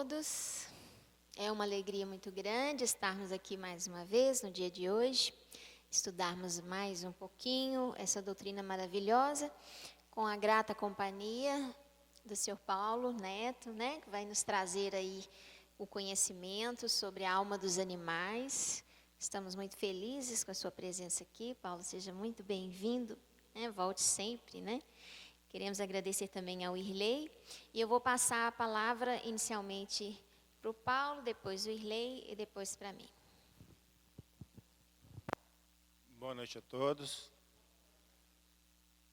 todos. É uma alegria muito grande estarmos aqui mais uma vez no dia de hoje, estudarmos mais um pouquinho essa doutrina maravilhosa, com a grata companhia do Sr. Paulo Neto, que vai nos trazer aí o conhecimento sobre a alma dos animais. Estamos muito felizes com a sua presença aqui, Paulo, seja muito bem-vindo, volte sempre, Queremos agradecer também ao Irley, e eu vou passar a palavra inicialmente para o Paulo, depois o Irley e depois para mim. Boa noite a todos.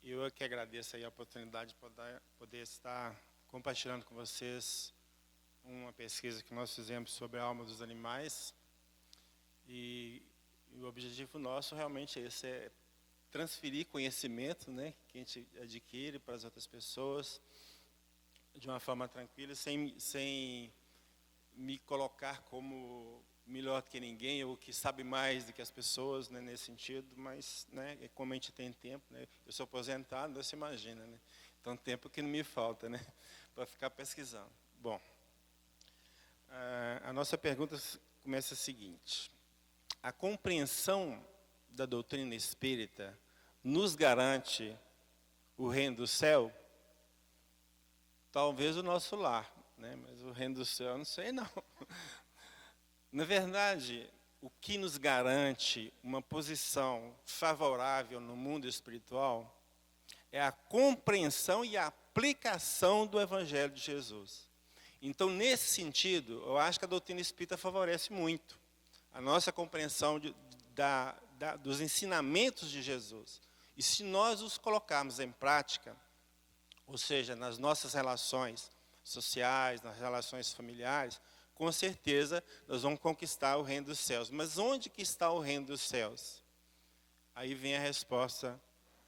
Eu que agradeço aí a oportunidade de poder estar compartilhando com vocês uma pesquisa que nós fizemos sobre a alma dos animais. E o objetivo nosso realmente é esse, é transferir conhecimento, que a gente adquire para as outras pessoas de uma forma tranquila, sem me colocar como melhor do que ninguém ou que sabe mais do que as pessoas, nesse sentido, mas como a gente tem tempo, eu sou aposentado, você imagina, então tempo que não me falta, para ficar pesquisando. Bom, a nossa pergunta começa a seguinte: a compreensão da doutrina espírita nos garante o reino do céu? Talvez o nosso lar, mas o reino do céu não sei não. Na verdade, o que nos garante uma posição favorável no mundo espiritual é a compreensão e a aplicação do Evangelho de Jesus. Então, nesse sentido, eu acho que a doutrina espírita favorece muito a nossa compreensão dos ensinamentos de Jesus. E se nós os colocarmos em prática, ou seja, nas nossas relações sociais, nas relações familiares, com certeza nós vamos conquistar o reino dos céus. Mas onde que está o reino dos céus? Aí vem a resposta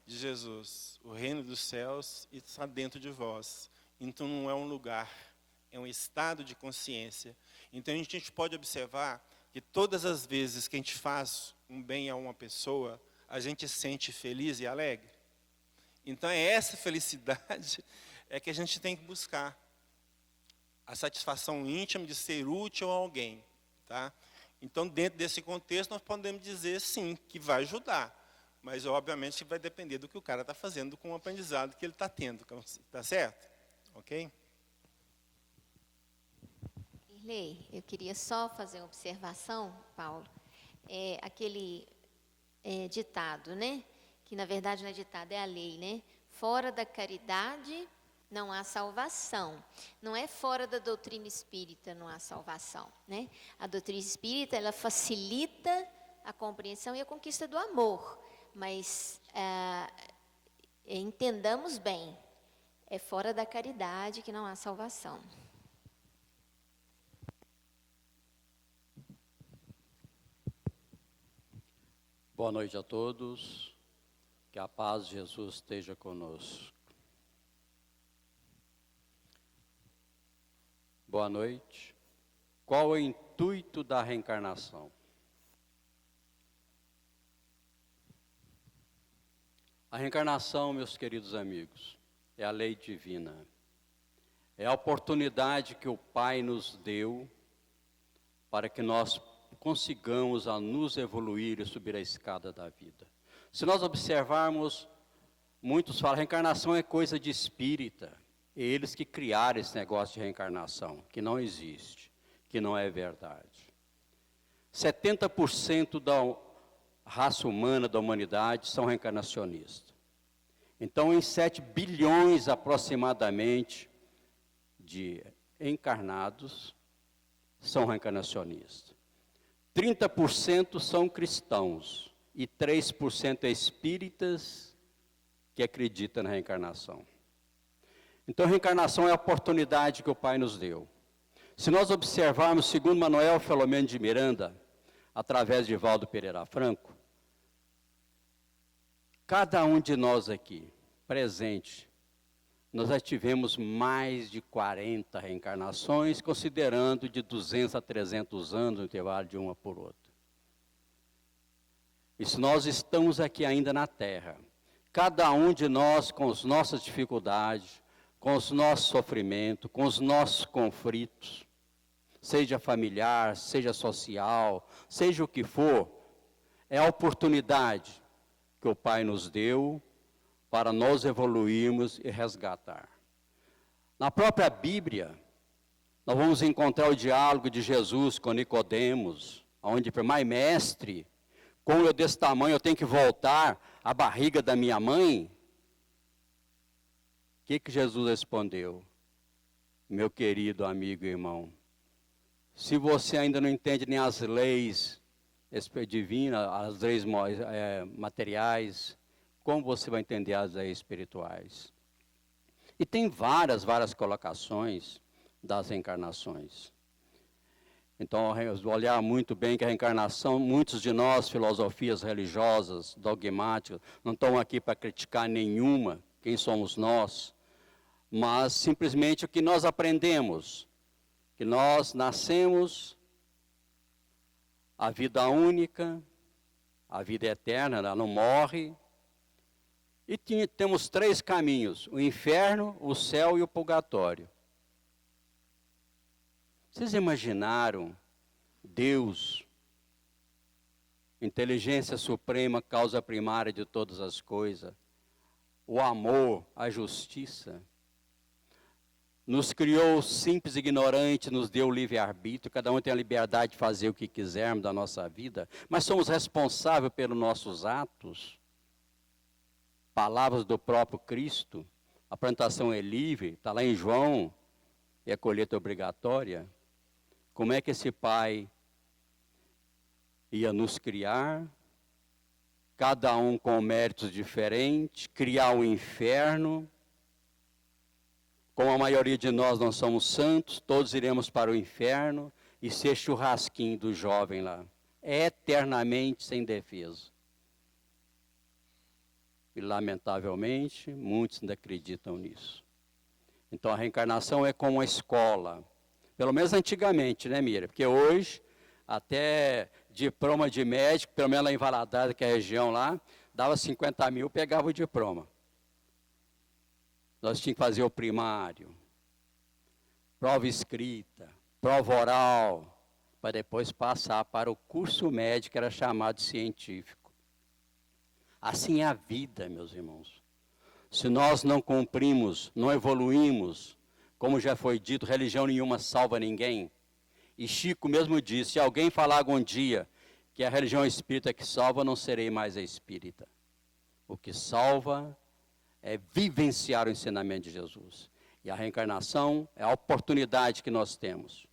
de Jesus: o reino dos céus está dentro de vós. Então não é um lugar, é um estado de consciência. Então a gente pode observar que todas as vezes que a gente faz um bem a uma pessoa, a gente se sente feliz e alegre. Então é essa felicidade que a gente tem que buscar. A satisfação íntima de ser útil a alguém. Tá? Então, dentro desse contexto, nós podemos dizer sim, que vai ajudar. Mas, obviamente, vai depender do que o cara está fazendo com o aprendizado que ele está tendo. Tá certo? Ok? Irley, eu queria só fazer uma observação, Paulo. Aquele ditado, que na verdade não é ditado, é a lei, Fora da caridade não há salvação. Não é fora da doutrina espírita não há salvação, A doutrina espírita, ela facilita a compreensão e a conquista do amor. Mas entendamos bem, é fora da caridade que não há salvação. Boa noite a todos, que a paz de Jesus esteja conosco. Boa noite. Qual o intuito da reencarnação? A reencarnação, meus queridos amigos, é a lei divina. É a oportunidade que o Pai nos deu para que nós consigamos a nos evoluir e subir a escada da vida. Se nós observarmos, muitos falam, reencarnação é coisa de espírita. Eles que criaram esse negócio de reencarnação, que não existe, que não é verdade. 70% da raça humana, da humanidade, são reencarnacionistas. Então, em 7 bilhões aproximadamente de encarnados, são reencarnacionistas. 30% são cristãos e 3% espíritas que acreditam na reencarnação. Então, a reencarnação é a oportunidade que o Pai nos deu. Se nós observarmos, segundo Manuel Filomeno de Miranda, através de Valdo Pereira Franco, cada um de nós aqui, presente, nós já tivemos mais de 40 reencarnações, considerando de 200 a 300 anos, no intervalo de uma por outra. E se nós estamos aqui ainda na Terra, cada um de nós com as nossas dificuldades, com os nossos sofrimentos, com os nossos conflitos, seja familiar, seja social, seja o que for, é a oportunidade que o Pai nos deu para nós evoluirmos e resgatar. Na própria Bíblia, nós vamos encontrar o diálogo de Jesus com Nicodemos, onde, mas mestre, como eu desse tamanho, eu tenho que voltar à barriga da minha mãe? O que Jesus respondeu? Meu querido amigo e irmão, se você ainda não entende nem as leis divinas, as leis materiais, como você vai entender as leis espirituais? E tem várias colocações das reencarnações. Então, olhar muito bem que a reencarnação, muitos de nós, filosofias religiosas, dogmáticas, não estão aqui para criticar nenhuma, quem somos nós, mas simplesmente o que nós aprendemos, que nós nascemos, a vida única, a vida eterna, ela não morre, e temos 3 caminhos, o inferno, o céu e o purgatório. Vocês imaginaram Deus, inteligência suprema, causa primária de todas as coisas, o amor, a justiça, nos criou simples e ignorante, nos deu livre-arbítrio, cada um tem a liberdade de fazer o que quisermos da nossa vida, mas somos responsáveis pelos nossos atos. Palavras do próprio Cristo, a plantação é livre, está lá em João, e a colheita é obrigatória. Como é que esse Pai ia nos criar, cada um com méritos diferentes, criar um inferno? Como a maioria de nós não somos santos, todos iremos para o inferno e ser churrasquinho do jovem lá, eternamente sem defesa. E lamentavelmente, muitos ainda acreditam nisso. Então a reencarnação é como uma escola. Pelo menos antigamente, né, Mira? Porque hoje, até diploma de médico, pelo menos lá em Valadares, que é a região lá, dava 50 mil, pegava o diploma. Nós tínhamos que fazer o primário, prova escrita, prova oral, para depois passar para o curso médico, que era chamado de científico. Assim é a vida, meus irmãos. Se nós não cumprimos, não evoluímos, como já foi dito, religião nenhuma salva ninguém. E Chico mesmo disse, se alguém falar algum dia que a religião espírita que salva, não serei mais a espírita. O que salva é vivenciar o ensinamento de Jesus. E a reencarnação é a oportunidade que nós temos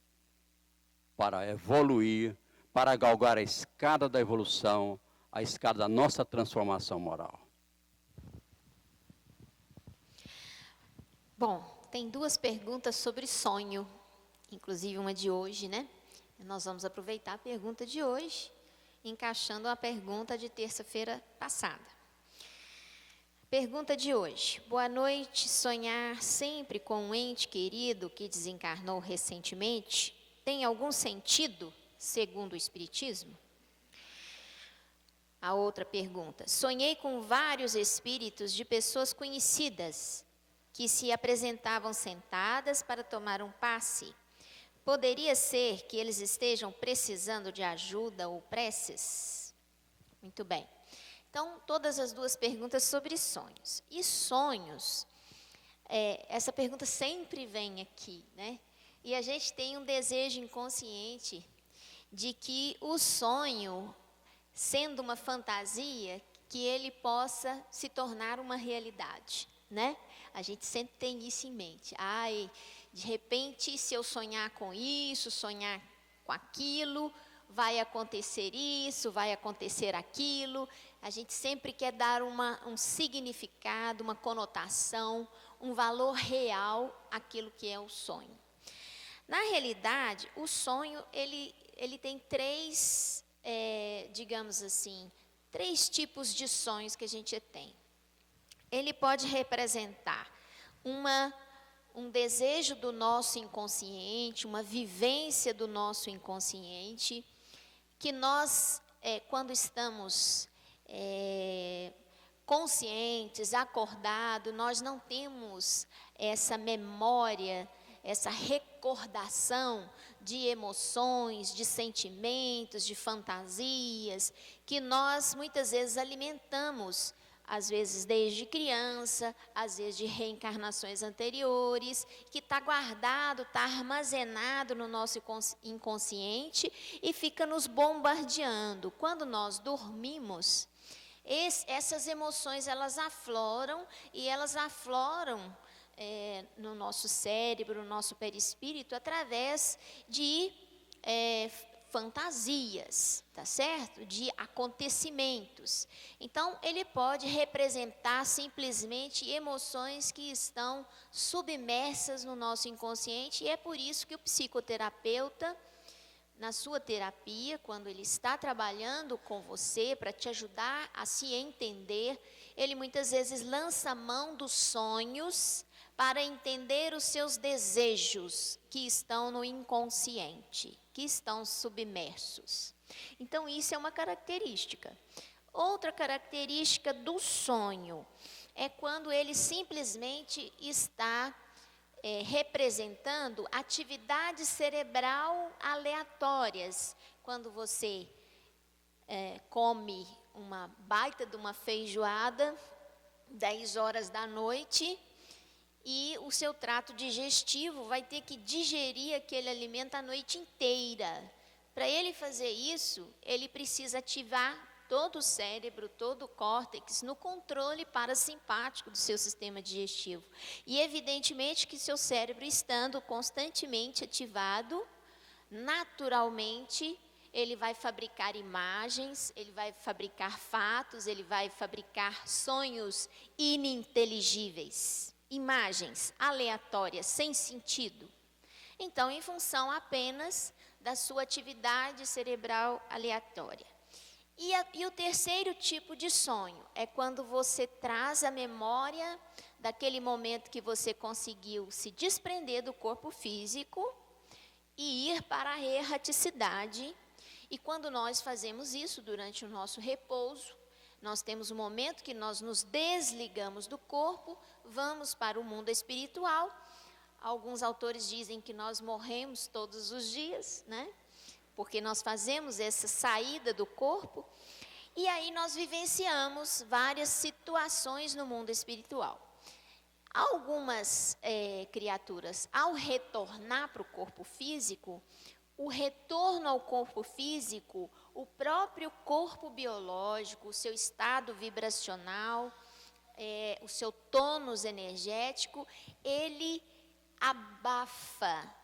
para evoluir, para galgar a escada da evolução, a escada da nossa transformação moral. Bom, tem 2 perguntas sobre sonho, inclusive uma de hoje, né? Nós vamos aproveitar a pergunta de hoje, encaixando a pergunta de terça-feira passada. Pergunta de hoje. Boa noite. Sonhar sempre com um ente querido que desencarnou recentemente tem algum sentido, segundo o Espiritismo? A outra pergunta. Sonhei com vários espíritos de pessoas conhecidas que se apresentavam sentadas para tomar um passe. Poderia ser que eles estejam precisando de ajuda ou preces? Muito bem. Então, todas as 2 perguntas sobre sonhos. E sonhos, essa pergunta sempre vem aqui, né? E a gente tem um desejo inconsciente de que o sonho, sendo uma fantasia, que ele possa se tornar uma realidade, né? A gente sempre tem isso em mente. De repente, se eu sonhar com isso, sonhar com aquilo, vai acontecer isso, vai acontecer aquilo. A gente sempre quer dar um significado, uma conotação, um valor real àquilo que é o sonho. Na realidade, o sonho, ele tem 3, digamos assim, 3 tipos de sonhos que a gente tem. Ele pode representar um desejo do nosso inconsciente, uma vivência do nosso inconsciente, que nós, quando estamos conscientes, acordados, nós não temos essa memória essa recordação de emoções, de sentimentos, de fantasias, que nós muitas vezes alimentamos, às vezes desde criança, às vezes de reencarnações anteriores, que está guardado, está armazenado no nosso inconsciente e fica nos bombardeando. Quando nós dormimos, essas emoções elas afloram e elas afloram no nosso cérebro, no nosso perispírito, através de fantasias, tá certo? De acontecimentos. Então, ele pode representar simplesmente emoções que estão submersas no nosso inconsciente, e é por isso que o psicoterapeuta, na sua terapia, quando ele está trabalhando com você para te ajudar a se entender, ele muitas vezes lança mão dos sonhos para entender os seus desejos que estão no inconsciente, que estão submersos. Então, isso é uma característica. Outra característica do sonho é quando ele simplesmente está representando atividade cerebral aleatórias. Quando você come uma baita de uma feijoada, 10 horas da noite, e o seu trato digestivo vai ter que digerir aquele alimento a noite inteira. Para ele fazer isso, ele precisa ativar todo o cérebro, todo o córtex, no controle parasimpático do seu sistema digestivo. E evidentemente que seu cérebro estando constantemente ativado, naturalmente, ele vai fabricar imagens, ele vai fabricar fatos, ele vai fabricar sonhos ininteligíveis. Imagens aleatórias, sem sentido. Então, em função apenas da sua atividade cerebral aleatória. E o terceiro tipo de sonho é quando você traz a memória daquele momento que você conseguiu se desprender do corpo físico e ir para a erraticidade. E quando nós fazemos isso durante o nosso repouso, nós temos um momento que nós nos desligamos do corpo, vamos para o mundo espiritual. Alguns autores dizem que nós morremos todos os dias, né? Porque nós fazemos essa saída do corpo. E aí nós vivenciamos várias situações no mundo espiritual. Algumas criaturas, ao retornar para o corpo físico, o retorno ao corpo físico, o próprio corpo biológico, o seu estado vibracional, o seu tônus energético, ele abafa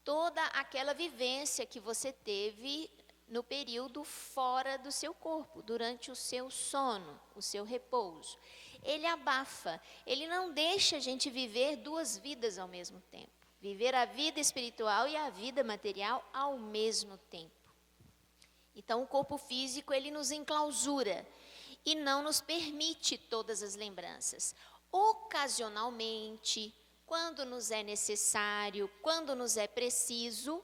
toda aquela vivência que você teve no período fora do seu corpo, durante o seu sono, o seu repouso. Ele abafa, ele não deixa a gente viver duas vidas ao mesmo tempo. Viver a vida espiritual e a vida material ao mesmo tempo. Então, o corpo físico, ele nos enclausura e não nos permite todas as lembranças. Ocasionalmente, quando nos é necessário, quando nos é preciso,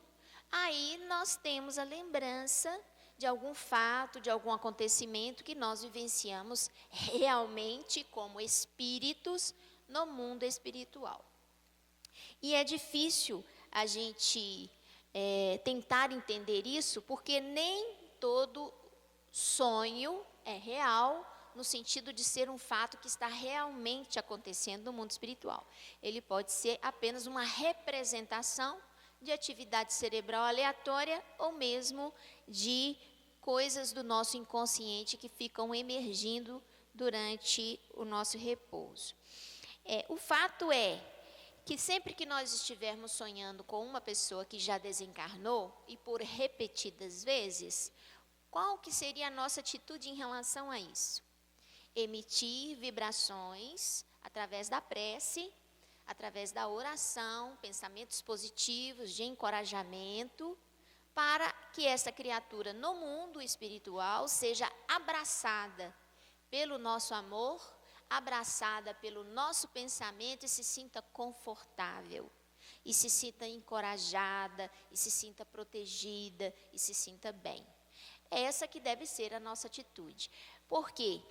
aí nós temos a lembrança de algum fato, de algum acontecimento que nós vivenciamos realmente como espíritos no mundo espiritual. E é difícil a gente tentar entender isso, porque nem todo sonho é real, no sentido de ser um fato que está realmente acontecendo no mundo espiritual. Ele pode ser apenas uma representação de atividade cerebral aleatória ou mesmo de coisas do nosso inconsciente que ficam emergindo durante o nosso repouso. O fato é que sempre que nós estivermos sonhando com uma pessoa que já desencarnou, e por repetidas vezes, qual que seria a nossa atitude em relação a isso? Emitir vibrações através da prece, através da oração, pensamentos positivos, de encorajamento, para que essa criatura no mundo espiritual seja abraçada pelo nosso amor, abraçada pelo nosso pensamento e se sinta confortável, e se sinta encorajada, e se sinta protegida, e se sinta bem. É essa que deve ser a nossa atitude. Porque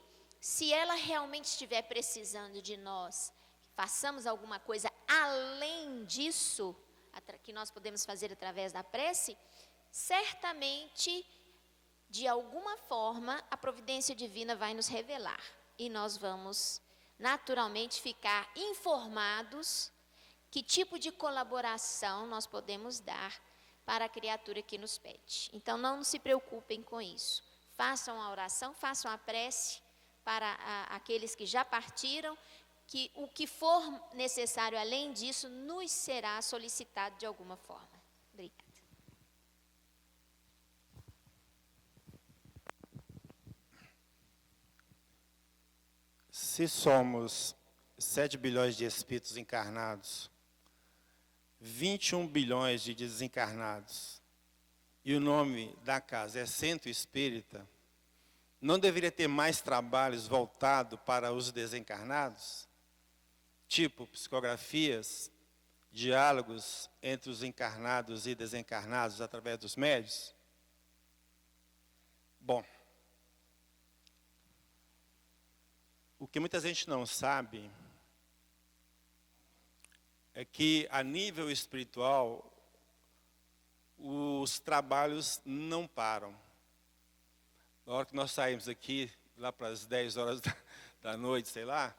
se ela realmente estiver precisando de nós, façamos alguma coisa além disso, que nós podemos fazer através da prece, certamente, de alguma forma, a providência divina vai nos revelar. E nós vamos, naturalmente, ficar informados que tipo de colaboração nós podemos dar para a criatura que nos pede. Então, não se preocupem com isso. Façam a oração, façam a prece para aqueles que já partiram, que o que for necessário além disso nos será solicitado de alguma forma. Obrigada. Se somos 7 bilhões de espíritos encarnados, 21 bilhões de desencarnados, e o nome da casa é Centro Espírita, não deveria ter mais trabalhos voltados para os desencarnados? Tipo psicografias, diálogos entre os encarnados e desencarnados através dos médios? Bom, o que muita gente não sabe é que, a nível espiritual, os trabalhos não param. Na hora que nós saímos aqui, lá para as 10 horas da noite, sei lá,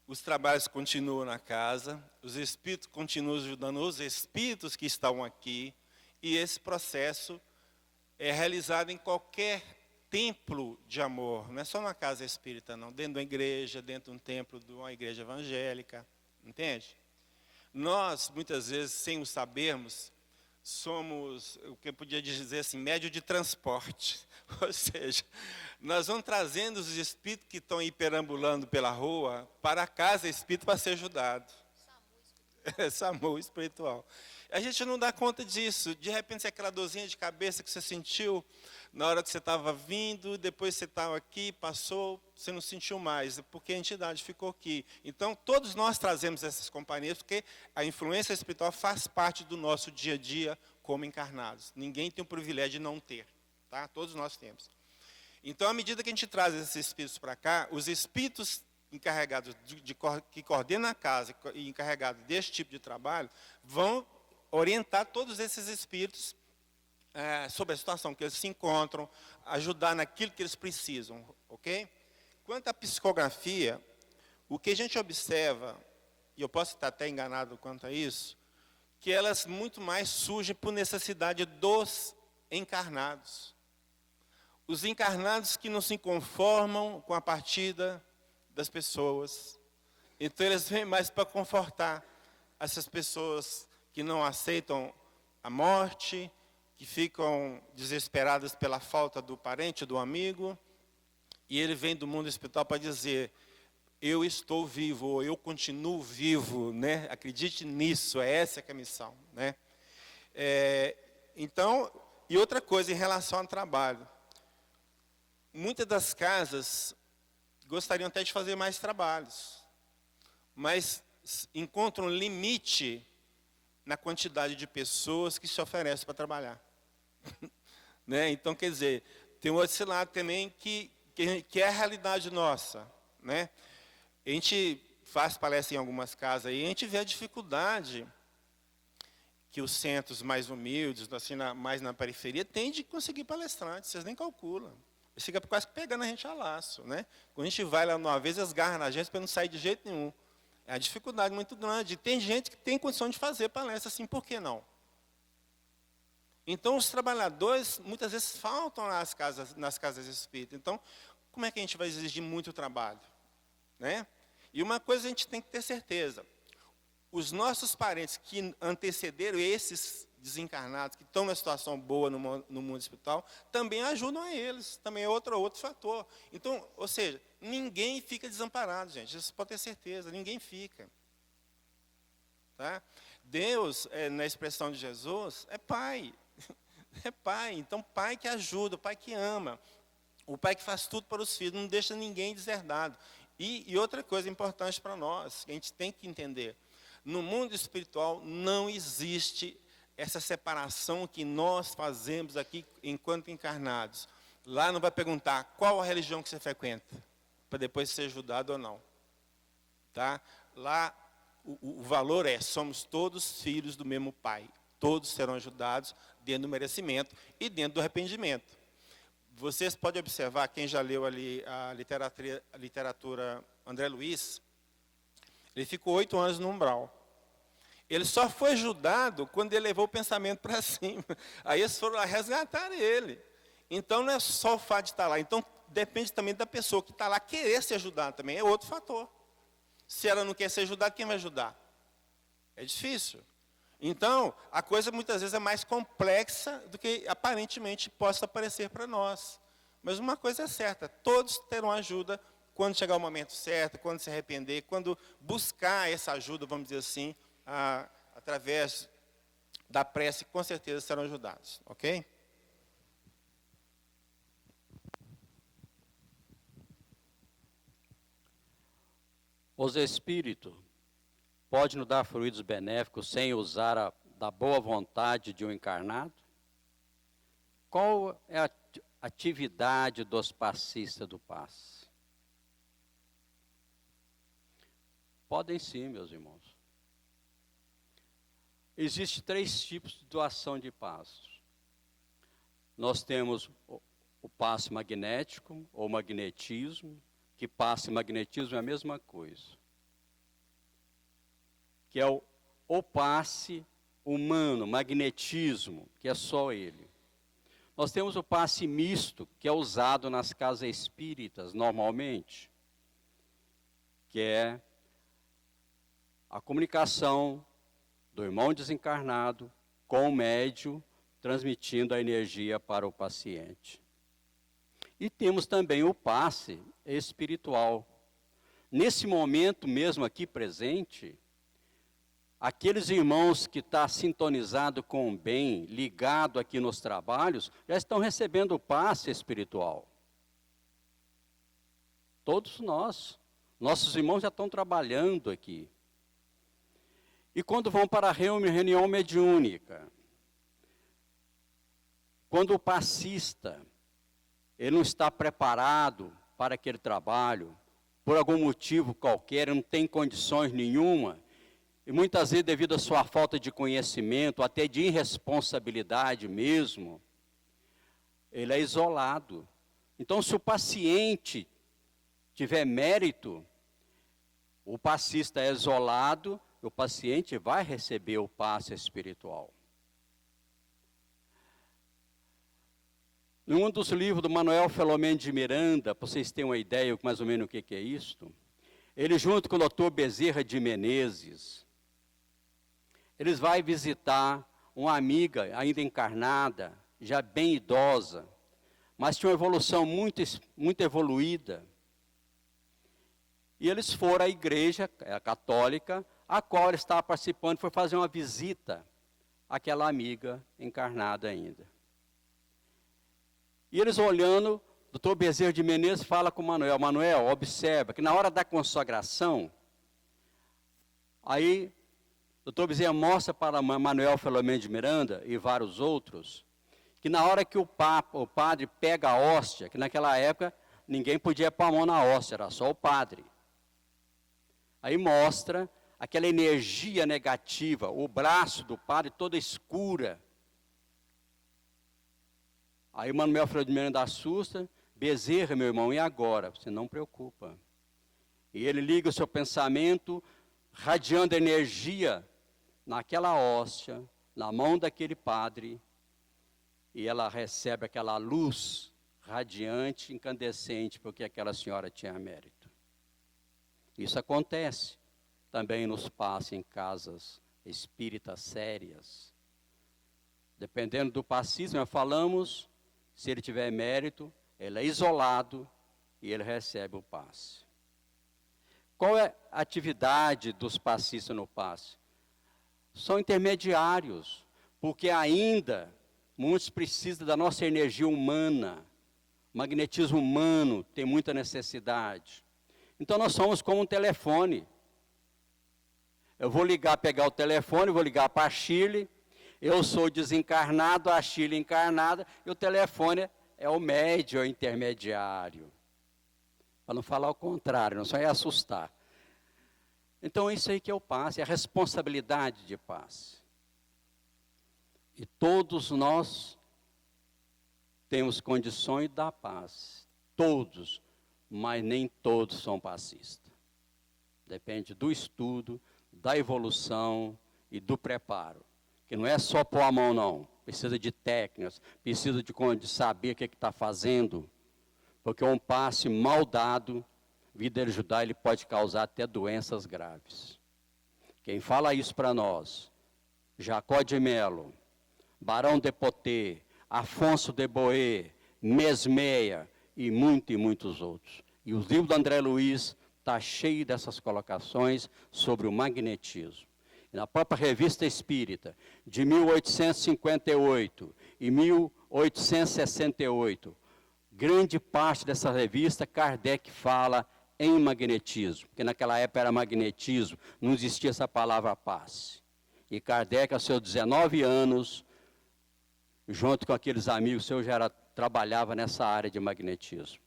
os trabalhos continuam na casa, os espíritos continuam ajudando os espíritos que estão aqui, e esse processo é realizado em qualquer templo de amor, não é só na casa espírita, não, dentro da igreja, dentro de um templo de uma igreja evangélica, entende? Nós, muitas vezes, sem o sabermos, somos, o que eu podia dizer assim, médio de transporte. Ou seja, nós vamos trazendo os espíritos que estão aí perambulando pela rua para a casa espírita para ser ajudado. SAMU espiritual. A gente não dá conta disso. De repente, aquela dorzinha de cabeça que você sentiu na hora que você estava vindo, depois você estava aqui, passou, você não sentiu mais, porque a entidade ficou aqui. Então, todos nós trazemos essas companhias, porque a influência espiritual faz parte do nosso dia a dia como encarnados. Ninguém tem o privilégio de não ter, tá? Todos nós temos. Então, à medida que a gente traz esses espíritos para cá, os espíritos encarregados que coordenam a casa e encarregados desse tipo de trabalho, vão orientar todos esses espíritos sobre a situação que eles se encontram, ajudar naquilo que eles precisam, ok? Quanto à psicografia, o que a gente observa, e eu posso estar até enganado quanto a isso, que elas muito mais surgem por necessidade dos encarnados. Os encarnados que não se conformam com a partida das pessoas, então eles vêm mais para confortar essas pessoas que não aceitam a morte, que ficam desesperadas pela falta do parente, do amigo, e ele vem do mundo espiritual para dizer, eu estou vivo, ou eu continuo vivo, né? Acredite nisso, essa que é a missão, né? Então, e outra coisa em relação ao trabalho, muitas das casas gostariam até de fazer mais trabalhos, mas encontram limite na quantidade de pessoas que se oferecem para trabalhar. Né? Então, quer dizer, tem um outro lado também que é a realidade nossa. Né? A gente faz palestra em algumas casas e a gente vê a dificuldade que os centros mais humildes, assim, mais na periferia, têm de conseguir palestrantes, vocês nem calculam. Eles ficam quase pegando a gente a laço. Né? Quando a gente vai lá uma vez, eles agarram na gente para não sair de jeito nenhum. É uma dificuldade muito grande. E tem gente que tem condição de fazer palestra assim, por que não? Então, os trabalhadores, muitas vezes, faltam nas casas espíritas. Então, como é que a gente vai exigir muito trabalho? Né? E uma coisa a gente tem que ter certeza. Os nossos parentes que antecederam esses desencarnados, que estão numa situação boa no mundo espiritual, também ajudam a eles. Também é outro fator. Então, ou seja, ninguém fica desamparado, gente. Isso pode ter certeza, ninguém fica. Tá? Deus, na expressão de Jesus, é Pai. É Pai. Então, Pai que ajuda, Pai que ama. O Pai que faz tudo para os filhos, não deixa ninguém deserdado. E outra coisa importante para nós, que a gente tem que entender. No mundo espiritual não existe essa separação que nós fazemos aqui enquanto encarnados. Lá não vai perguntar qual a religião que você frequenta, para depois ser ajudado ou não. Tá? Lá o valor somos todos filhos do mesmo Pai. Todos serão ajudados dentro do merecimento e dentro do arrependimento. Vocês podem observar, quem já leu ali a literatura André Luiz, ele ficou 8 anos no umbral. Ele só foi ajudado quando ele levou o pensamento para cima. Aí eles foram lá resgatar ele. Então não é só o fato de estar lá. Então depende também da pessoa que está lá querer se ajudar também. É outro fator. Se ela não quer ser ajudada, quem vai ajudar? É difícil. Então, a coisa muitas vezes é mais complexa do que aparentemente possa parecer para nós. Mas uma coisa é certa, todos terão ajuda quando chegar o momento certo, quando se arrepender, quando buscar essa ajuda, vamos dizer assim, através da prece, com certeza serão ajudados. Ok? Os espíritos podem nos dar fluidos benéficos sem usar da boa vontade de um encarnado? Qual é a atividade dos passistas do passe? Podem sim, meus irmãos. Existem 3 tipos de doação de passos. Nós temos o passe magnético, ou magnetismo, que passe e magnetismo é a mesma coisa. Que é o passe humano, magnetismo, que é só ele. Nós temos o passe misto, que é usado nas casas espíritas, normalmente, que é a comunicação do irmão desencarnado com o médium, transmitindo a energia para o paciente. E temos também o passe espiritual. Nesse momento mesmo aqui presente, aqueles irmãos que estão sintonizados com o bem, ligados aqui nos trabalhos, já estão recebendo o passe espiritual. Todos nós. Nossos irmãos já estão trabalhando aqui. E quando vão para a reunião mediúnica, quando o passista, ele não está preparado para aquele trabalho, por algum motivo qualquer, não tem condições nenhuma, e muitas vezes devido à sua falta de conhecimento, até de irresponsabilidade mesmo, ele é isolado. Então, se o paciente tiver mérito, o passista é isolado, o paciente vai receber o passe espiritual. Em um dos livros do Manuel Filomeno de Miranda, para vocês terem uma ideia mais ou menos o que é isto, ele junto com o Dr. Bezerra de Menezes, eles vão visitar uma amiga ainda encarnada, já bem idosa, mas tinha uma evolução muito evoluída. E eles foram à igreja católica, a qual ele estava participando, foi fazer uma visita àquela amiga encarnada ainda. E eles olhando, o Dr. Bezerra de Menezes fala com o Manuel, Manuel, observa que na hora da consagração, aí o Dr. Bezerra mostra para Manuel Filomeno de Miranda e vários outros, que na hora que o padre pega a hóstia, que naquela época ninguém podia pôr a mão na hóstia, era só o padre. Aí mostra aquela energia negativa, o braço do padre toda escura. Aí o Manuel Filomeno de Miranda assusta, Bezerra, meu irmão, e agora? Você não preocupa. E ele liga o seu pensamento, radiando energia naquela hóstia, na mão daquele padre, e ela recebe aquela luz radiante, incandescente, porque aquela senhora tinha mérito. Isso acontece também nos passes em casas espíritas sérias. Dependendo do passismo, nós falamos, se ele tiver mérito, ele é isolado e ele recebe o passe. Qual é a atividade dos passistas no passe? São intermediários, porque ainda muitos precisam da nossa energia humana, magnetismo humano tem muita necessidade. Então nós somos como um telefone. Eu vou ligar, pegar o telefone, vou ligar para a Chile, eu sou desencarnado, a Chile encarnada, e o telefone é o médio, é o intermediário. Para não falar o contrário, não só é assustar. Então, é isso aí que é o passe, é a responsabilidade de passe. E todos nós temos condições da paz. Todos, mas nem todos são passistas. Depende do estudo, da evolução e do preparo. Que não é só pôr a mão, não. Precisa de técnicas, precisa de saber o que está fazendo. Porque um passe mal dado, vida dele ajudar, ele pode causar até doenças graves. Quem fala isso para nós, Jacó de Melo, Barão de Potê, Afonso de Boé, Mesmeia e muitos outros. E o livro do André Luiz está cheio dessas colocações sobre o magnetismo. E na própria Revista Espírita, de 1858 e 1868, grande parte dessa revista, Kardec fala em magnetismo, porque naquela época era magnetismo, não existia essa palavra passe. E Kardec, aos seus 19 anos, junto com aqueles amigos seus, trabalhava nessa área de magnetismo.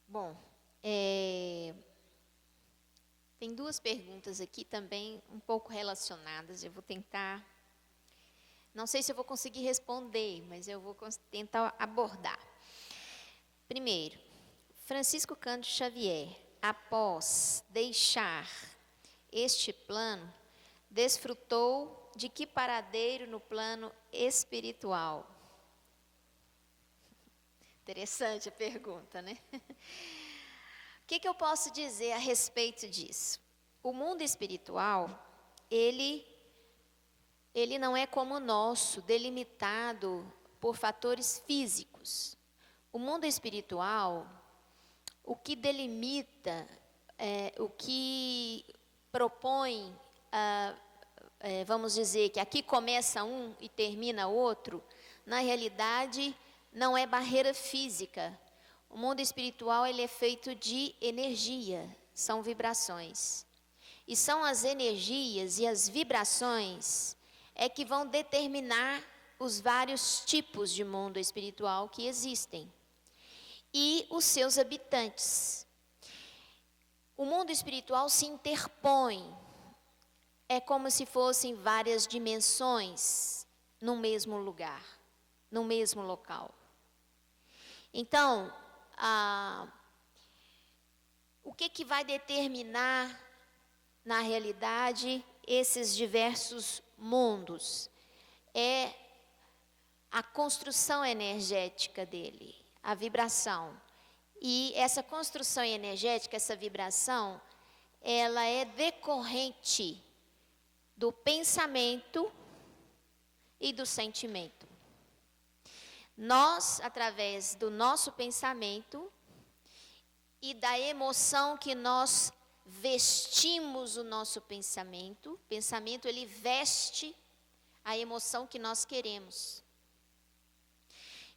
Bom, tem duas perguntas aqui também um pouco relacionadas. Eu vou tentar, não sei se eu vou conseguir responder, mas eu vou tentar abordar. Primeiro, Francisco Cândido Xavier, após deixar este plano, desfrutou de que paradeiro no plano espiritual? Interessante a pergunta, né? O que eu posso dizer a respeito disso? O mundo espiritual, ele não é como o nosso, delimitado por fatores físicos. O mundo espiritual, o que delimita, o que propõe, vamos dizer que aqui começa um e termina outro, na realidade não é barreira física. O mundo espiritual, ele é feito de energia, são vibrações. E são as energias e as vibrações que vão determinar os vários tipos de mundo espiritual que existem. E os seus habitantes. O mundo espiritual se interpõe. É como se fossem várias dimensões no mesmo lugar, no mesmo local. Então, o que vai determinar, na realidade, esses diversos mundos? É a construção energética dele, a vibração. E essa construção energética, essa vibração, ela é decorrente do pensamento e do sentimento. Nós, através do nosso pensamento e da emoção que nós vestimos o nosso pensamento, o pensamento ele veste a emoção que nós queremos.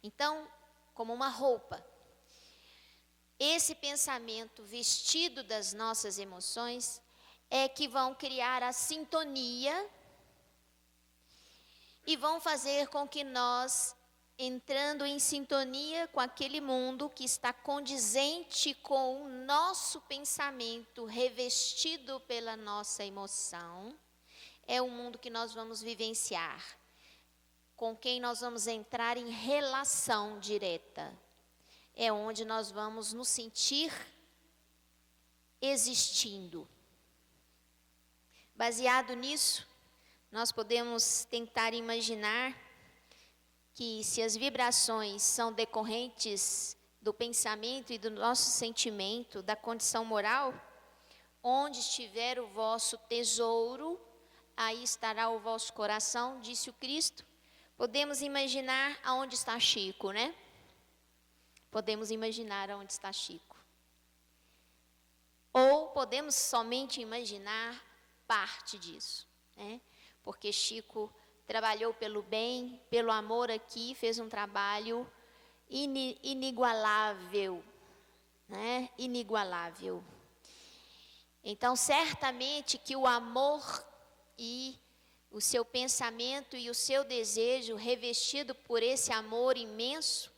Então, como uma roupa, esse pensamento vestido das nossas emoções é que vão criar a sintonia e vão fazer com que nós, entrando em sintonia com aquele mundo que está condizente com o nosso pensamento, revestido pela nossa emoção, é o mundo que nós vamos vivenciar, com quem nós vamos entrar em relação direta. É onde nós vamos nos sentir existindo. Baseado nisso, nós podemos tentar imaginar que se as vibrações são decorrentes do pensamento e do nosso sentimento, da condição moral, onde estiver o vosso tesouro, aí estará o vosso coração, disse o Cristo. Podemos imaginar aonde está Chico, né? Podemos imaginar aonde está Chico. Ou podemos somente imaginar parte disso, né? Porque Chico trabalhou pelo bem, pelo amor aqui, fez um trabalho inigualável, né? Inigualável. Então, certamente que o amor e o seu pensamento e o seu desejo revestido por esse amor imenso,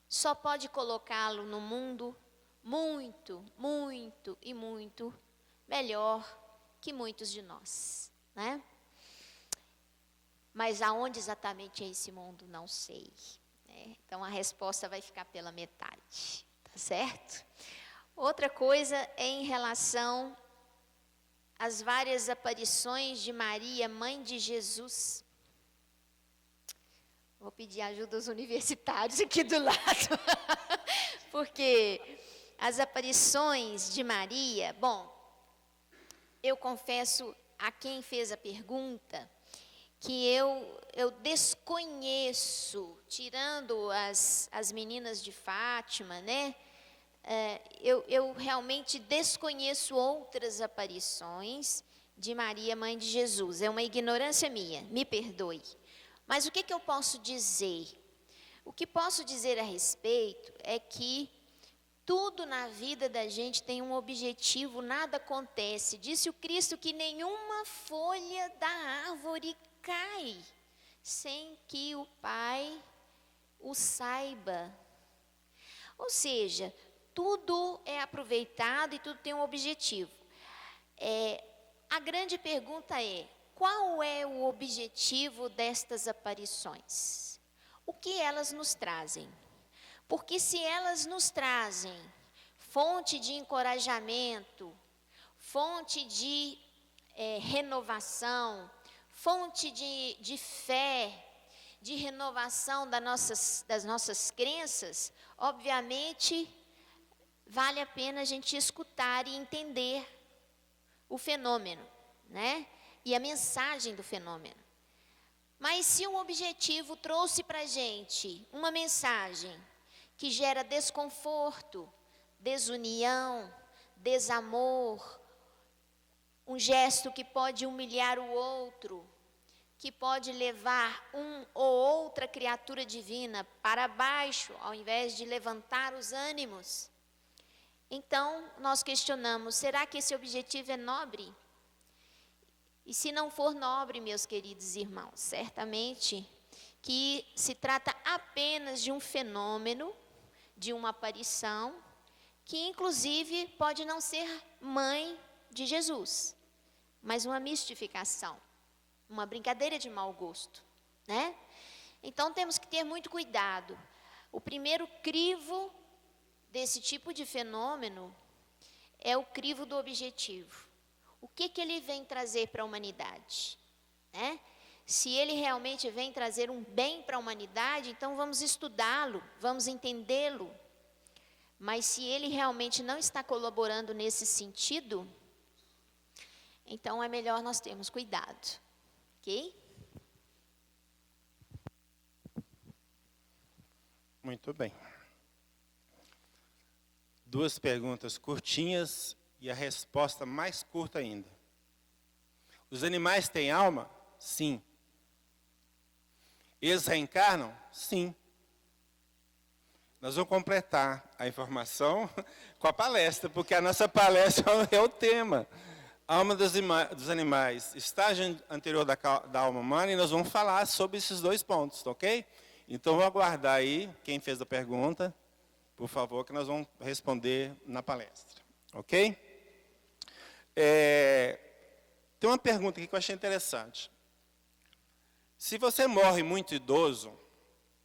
só pode colocá-lo no mundo muito, muito e muito melhor que muitos de nós, né? Mas aonde exatamente é esse mundo, não sei, né? Então a resposta vai ficar pela metade, tá certo? Outra coisa é em relação às várias aparições de Maria, mãe de Jesus. Vou pedir ajuda aos universitários aqui do lado, porque as aparições de Maria, bom, eu confesso a quem fez a pergunta que eu desconheço, tirando as meninas de Fátima, né? Eu realmente desconheço outras aparições de Maria, mãe de Jesus. É uma ignorância minha, me perdoe. Mas o que eu posso dizer? O que posso dizer a respeito é que tudo na vida da gente tem um objetivo, nada acontece. Disse o Cristo que nenhuma folha da árvore cai sem que o Pai o saiba. Ou seja, tudo é aproveitado e tudo tem um objetivo. A grande pergunta é: qual é o objetivo destas aparições? O que elas nos trazem? Porque se elas nos trazem fonte de encorajamento, fonte de renovação, fonte de fé, de renovação das nossas crenças, obviamente vale a pena a gente escutar e entender o fenômeno, né? E a mensagem do fenômeno. Mas se o objetivo trouxe para a gente uma mensagem que gera desconforto, desunião, desamor, um gesto que pode humilhar o outro, que pode levar um ou outra criatura divina para baixo, ao invés de levantar os ânimos, então nós questionamos: será que esse objetivo é nobre? E se não for nobre, meus queridos irmãos, certamente que se trata apenas de um fenômeno, de uma aparição, que inclusive pode não ser mãe de Jesus, mas uma mistificação, uma brincadeira de mau gosto, né? Então temos que ter muito cuidado. O primeiro crivo desse tipo de fenômeno é o crivo do objetivo. O que ele vem trazer para a humanidade, né? Se ele realmente vem trazer um bem para a humanidade, então vamos estudá-lo, vamos entendê-lo. Mas se ele realmente não está colaborando nesse sentido, então é melhor nós termos cuidado, ok? Muito bem. Duas perguntas curtinhas e a resposta mais curta ainda. Os animais têm alma? Sim. Eles reencarnam? Sim. Nós vamos completar a informação com a palestra, porque a nossa palestra é o tema. A alma dos animais, estágio anterior da alma humana, e nós vamos falar sobre esses dois pontos, ok? Então, vou aguardar aí quem fez a pergunta, por favor, que nós vamos responder na palestra, ok? Tem uma pergunta aqui que eu achei interessante. Se você morre muito idoso,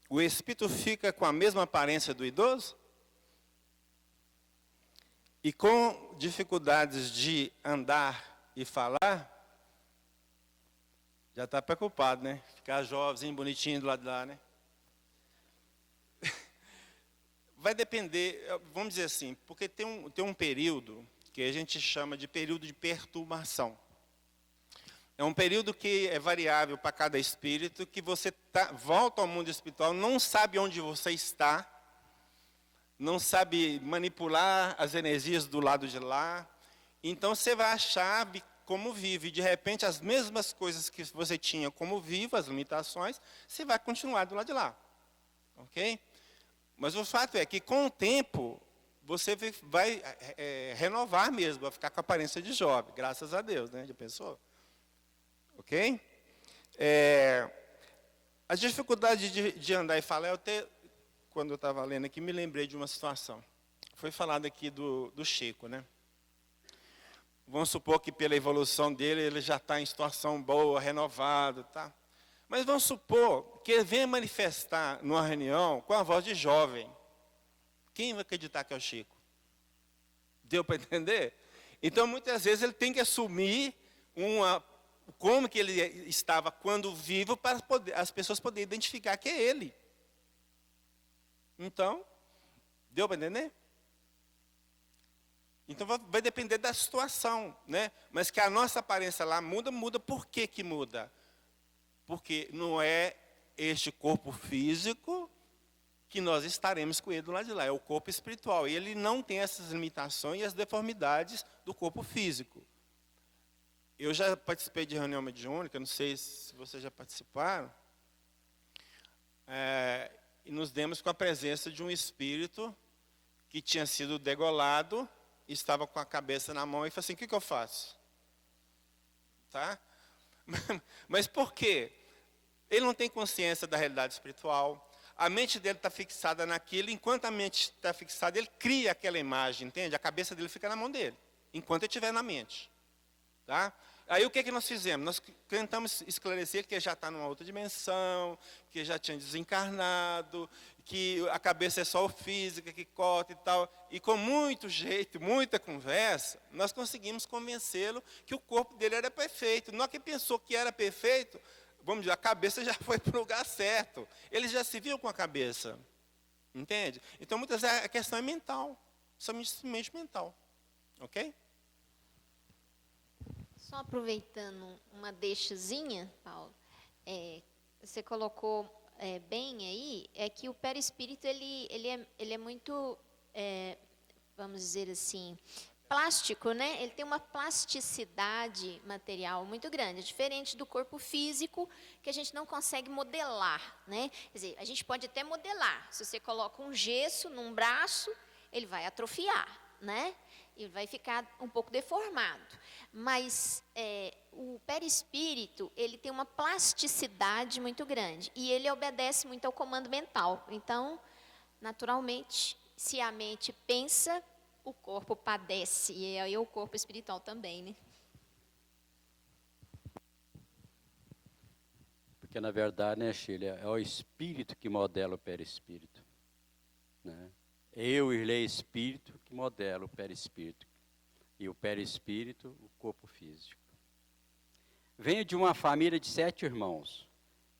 o espírito fica com a mesma aparência do idoso? E com dificuldades de andar e falar? Já está preocupado, né? Ficar jovem, bonitinho do lado de lá, né? Vai depender, vamos dizer assim, porque tem um período que a gente chama de período de perturbação. É um período que é variável para cada espírito, que você volta ao mundo espiritual, não sabe onde você está, não sabe manipular as energias do lado de lá, então você vai achar como vive. De repente, as mesmas coisas que você tinha como vivo, as limitações, você vai continuar do lado de lá. Ok? Mas o fato é que, com o tempo, você vai renovar mesmo, vai ficar com a aparência de jovem, graças a Deus, né, de pessoa. Ok? A dificuldade de andar e falar, quando eu estava lendo aqui, me lembrei de uma situação. foi falado aqui do Chico, né? Vamos supor que pela evolução dele, ele já está em situação boa, renovado, tá? Mas vamos supor que ele venha manifestar numa reunião com a voz de jovem. Quem vai acreditar que é o Chico? Deu para entender? Então, muitas vezes, ele tem que assumir como que ele estava quando vivo para as pessoas poderem identificar que é ele. Então, deu para entender? Então, vai depender da situação, né? Mas que a nossa aparência lá muda, por que muda? Porque não é este corpo físico que nós estaremos com ele do lado de lá, é o corpo espiritual. E ele não tem essas limitações e as deformidades do corpo físico. Eu já participei de reunião mediúnica, não sei se vocês já participaram, e nos demos com a presença de um espírito que tinha sido degolado, estava com a cabeça na mão e falou assim: o que eu faço? Tá? Mas por quê? Ele não tem consciência da realidade espiritual, a mente dele está fixada naquilo, enquanto a mente está fixada, ele cria aquela imagem, entende? A cabeça dele fica na mão dele, enquanto ele estiver na mente. Tá? Aí o que nós fizemos? Nós tentamos esclarecer que ele já está numa outra dimensão, que já tinha desencarnado, que a cabeça é só o físico que corta e tal. E com muito jeito, muita conversa, nós conseguimos convencê-lo que o corpo dele era perfeito. Não é que pensou que era perfeito, vamos dizer, a cabeça já foi para o lugar certo. Ele já se viu com a cabeça. Entende? Então, muitas vezes a questão é mental, somente mental. Ok? Só aproveitando uma deixazinha, Paulo, você colocou bem aí, é que o perispírito ele é muito, vamos dizer assim, plástico, né? Ele tem uma plasticidade material muito grande, diferente do corpo físico, que a gente não consegue modelar, né? Quer dizer, a gente pode até modelar. Se você coloca um gesso num braço, ele vai atrofiar, né? E vai ficar um pouco deformado. Mas o perispírito, ele tem uma plasticidade muito grande. E ele obedece muito ao comando mental. Então, naturalmente, se a mente pensa, o corpo padece. E aí o corpo espiritual também, né? Porque, na verdade, né, Sheila, é o espírito que modela o perispírito. Né? Eu, Irlei, espírito, que modela o perispírito. E o perispírito, o corpo físico. Venho de uma família de 7 irmãos.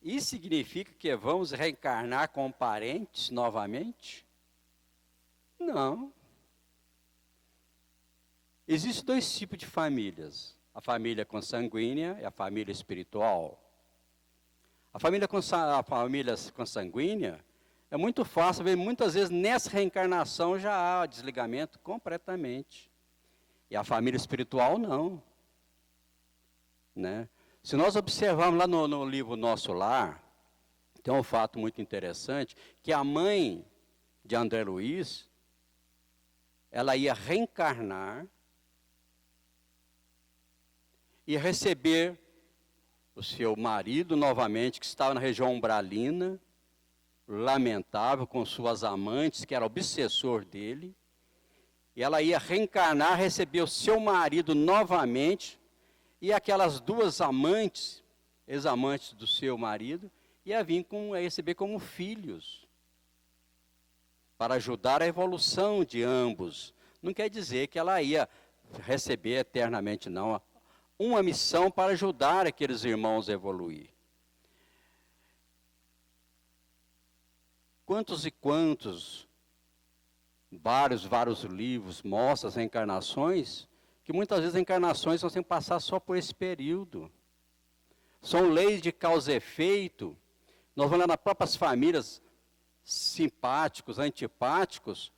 Isso significa que vamos reencarnar com parentes novamente? Não. Existem 2 tipos de famílias. A família consanguínea e a família espiritual. A família consanguínea é muito fácil ver, muitas vezes nessa reencarnação já há desligamento completamente. E a família espiritual não. Né? Se nós observarmos lá no livro Nosso Lar, tem um fato muito interessante, que a mãe de André Luiz, ela ia reencarnar e receber o seu marido novamente, que estava na região umbralina, lamentável, com suas amantes, que era obsessor dele. E ela ia reencarnar, receber o seu marido novamente, e aquelas 2 amantes, ex-amantes do seu marido, ia vir receber como filhos, para ajudar a evolução de ambos. Não quer dizer que ela ia receber eternamente, não. Uma missão para ajudar aqueles irmãos a evoluir. Quantos e quantos, vários livros mostram as reencarnações, que muitas vezes as reencarnações não têm que passar só por esse período. São leis de causa e efeito. Nós vamos lá nas próprias famílias, simpáticos, antipáticos,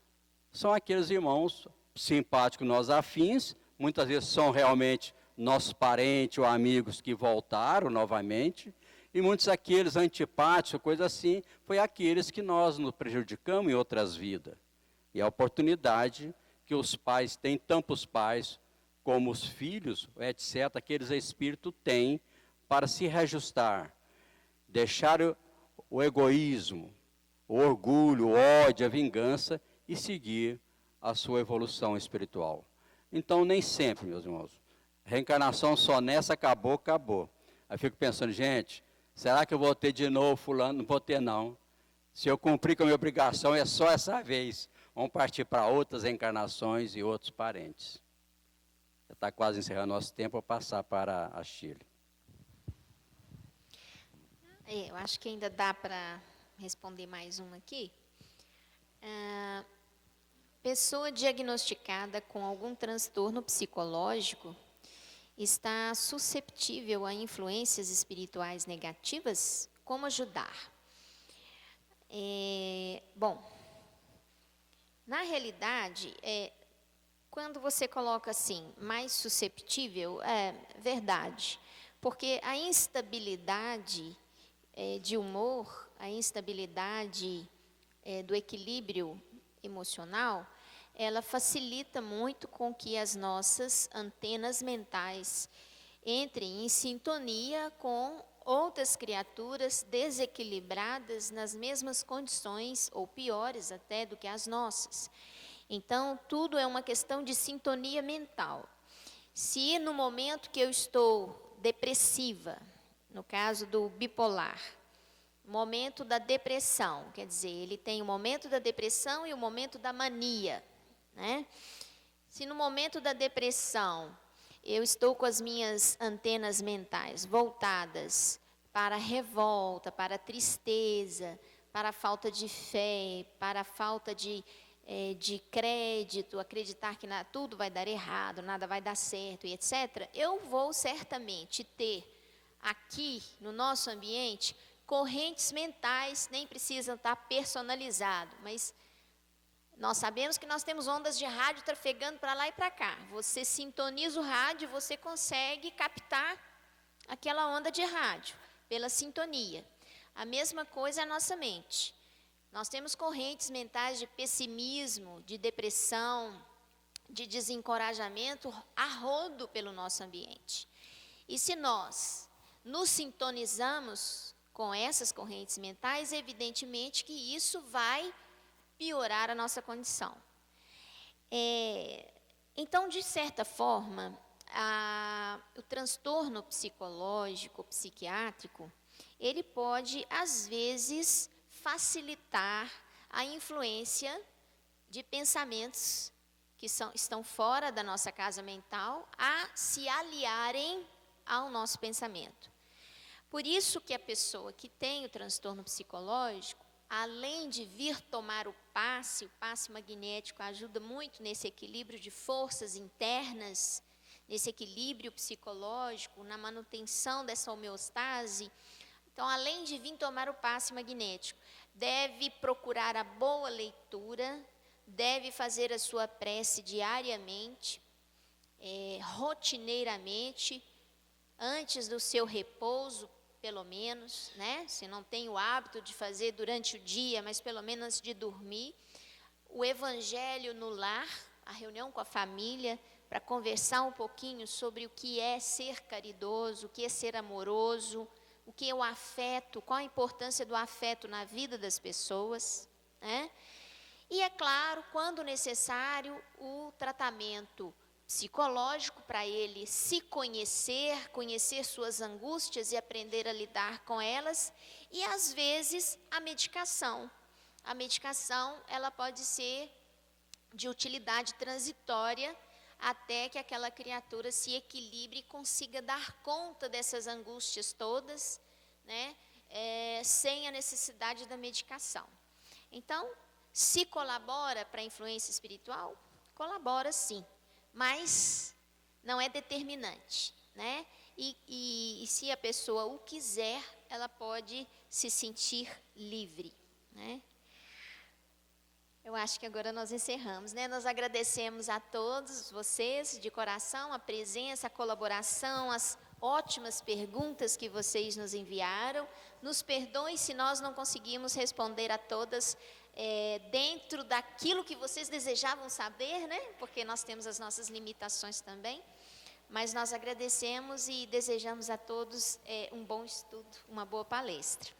são aqueles irmãos simpáticos, nós afins, muitas vezes são realmente nossos parentes ou amigos que voltaram novamente, e muitos aqueles antipáticos, coisa assim, foi aqueles que nós nos prejudicamos em outras vidas. E a oportunidade que os pais têm, tanto os pais como os filhos, etc., aqueles espíritos têm para se reajustar, deixar o egoísmo, o orgulho, o ódio, a vingança e seguir a sua evolução espiritual. Então, nem sempre, meus irmãos, reencarnação só nessa, acabou, acabou. Aí eu fico pensando, gente, será que eu vou ter de novo fulano? Não vou ter, não. Se eu cumprir com a minha obrigação, é só essa vez. Vamos partir para outras reencarnações e outros parentes. Já está quase encerrando nosso tempo, vou passar para a Chile. Eu acho que ainda dá para responder mais um aqui. Pessoa diagnosticada com algum transtorno psicológico está susceptível a influências espirituais negativas? Como ajudar? Bom, na realidade, quando você coloca assim, mais susceptível, é verdade. Porque a instabilidade de humor, a instabilidade do equilíbrio emocional, ela facilita muito com que as nossas antenas mentais entrem em sintonia com outras criaturas desequilibradas nas mesmas condições, ou piores até do que as nossas. Então, tudo é uma questão de sintonia mental. Se no momento que eu estou depressiva, no caso do bipolar, momento da depressão, quer dizer, ele tem o momento da depressão e o momento da mania, né? Se no momento da depressão eu estou com as minhas antenas mentais voltadas para a revolta, para a tristeza, para a falta de fé, para a falta de crédito, acreditar que tudo vai dar errado, nada vai dar certo e etc., eu vou certamente ter aqui no nosso ambiente correntes mentais, nem precisam estar personalizadas, mas nós sabemos que nós temos ondas de rádio trafegando para lá e para cá. Você sintoniza o rádio, você consegue captar aquela onda de rádio pela sintonia. A mesma coisa é a nossa mente. Nós temos correntes mentais de pessimismo, de depressão, de desencorajamento a rodo pelo nosso ambiente. E se nós nos sintonizamos com essas correntes mentais, evidentemente que isso vai piorar a nossa condição. Então, de certa forma, o transtorno psicológico, psiquiátrico, ele pode, às vezes, facilitar a influência de pensamentos que estão fora da nossa casa mental a se aliarem ao nosso pensamento. Por isso que a pessoa que tem o transtorno psicológico, além de vir tomar o passe magnético ajuda muito nesse equilíbrio de forças internas, nesse equilíbrio psicológico, na manutenção dessa homeostase. Então, além de vir tomar o passe magnético, deve procurar a boa leitura, deve fazer a sua prece diariamente, rotineiramente, antes do seu repouso, pelo menos, né? Se não tem o hábito de fazer durante o dia, mas pelo menos antes de dormir. O evangelho no lar, a reunião com a família, para conversar um pouquinho sobre o que é ser caridoso, o que é ser amoroso, o que é o afeto, qual a importância do afeto na vida das pessoas, né? E é claro, quando necessário, o tratamento psicológico para ele se conhecer suas angústias e aprender a lidar com elas, e às vezes a medicação. A medicação, ela pode ser de utilidade transitória até que aquela criatura se equilibre e consiga dar conta dessas angústias todas, né, sem a necessidade da medicação. Então, se colabora para a influência espiritual? Colabora sim, mas não é determinante, né? E se a pessoa o quiser, ela pode se sentir livre, né? Eu acho que agora nós encerramos, né? Nós agradecemos a todos vocês de coração a presença, a colaboração, as ótimas perguntas que vocês nos enviaram. Nos perdoem se nós não conseguimos responder a todas dentro daquilo que vocês desejavam saber, né? Porque nós temos as nossas limitações também. Mas nós agradecemos e desejamos a todos um bom estudo, uma boa palestra.